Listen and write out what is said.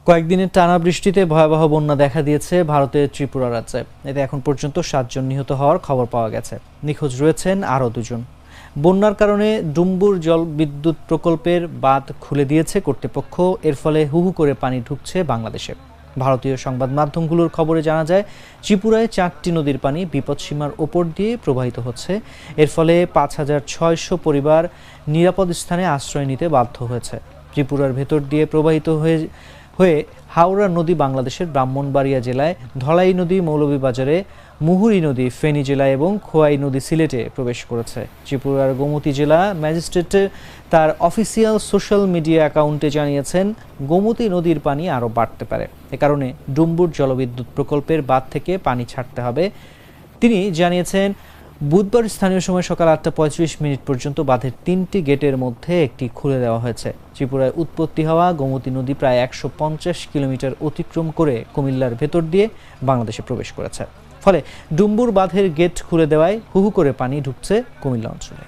কয়েকদিনের টানা বৃষ্টিতে ভয়াবহ বন্যা দেখা দিয়েছে ভারতের ত্রিপুরা রাজ্যে। এতে এখন পর্যন্ত 7 জন নিহত হওয়ার খবর পাওয়া গেছে। নিখোঁজ রয়েছেন আরও 2 জন। বন্যার কারণে ডুম্বুর জল বিদ্যুৎ প্রকল্পের বাঁধ খুলে দিয়েছে কর্তৃপক্ষ। এর ফলে হুহু করে পানি ঢুকছে বাংলাদেশে। ভারতীয় সংবাদ মাধ্যমগুলোর খবরে জানা যায়, ত্রিপুরায় 4টি নদীর পানি বিপদসীমার ওপর দিয়ে প্রবাহিত হচ্ছে। এর ফলে 5,600 পরিবার নিরাপদ স্থানে আশ্রয় নিতে বাধ্য হয়েছে। ত্রিপুরার ভেতর দিয়ে প্রবাহিত হয়ে হাওড়া নদী বাংলাদেশের ব্রাহ্মণবাড়িয়া জেলায়, ধলাই নদী মৌলভীবাজারে, মুহুরী নদী ফেনী জেলায় এবং খোয়াই নদী সিলেটে প্রবেশ করেছে। ত্রিপুরার গোমতী জেলা ম্যাজিস্ট্রেট তার অফিসিয়াল সোশ্যাল মিডিয়া অ্যাকাউন্টে জানিয়েছেন, গোমতী নদীর পানি আরও বাড়তে পারে। এ কারণে ডুম্বুর জলবিদ্যুৎ প্রকল্পের বাঁধ থেকে পানি ছাড়তে হবে। তিনি জানিয়েছেন, বুধবার স্থানীয় সময় সকাল 8:35 পর্যন্ত বাঁধের 3টি গেটের মধ্যে একটি খুলে দেওয়া হয়েছে। ত্রিপুরায় উৎপত্তি হওয়া গোমতী নদী প্রায় 150 কিলোমিটার অতিক্রম করে কুমিল্লার ভেতর দিয়ে বাংলাদেশে প্রবেশ করেছে। ফলে ডুম্বুর বাঁধের গেট খুলে দেওয়ায় হুহু করে পানি ঢুকছে কুমিল্লা অঞ্চলে।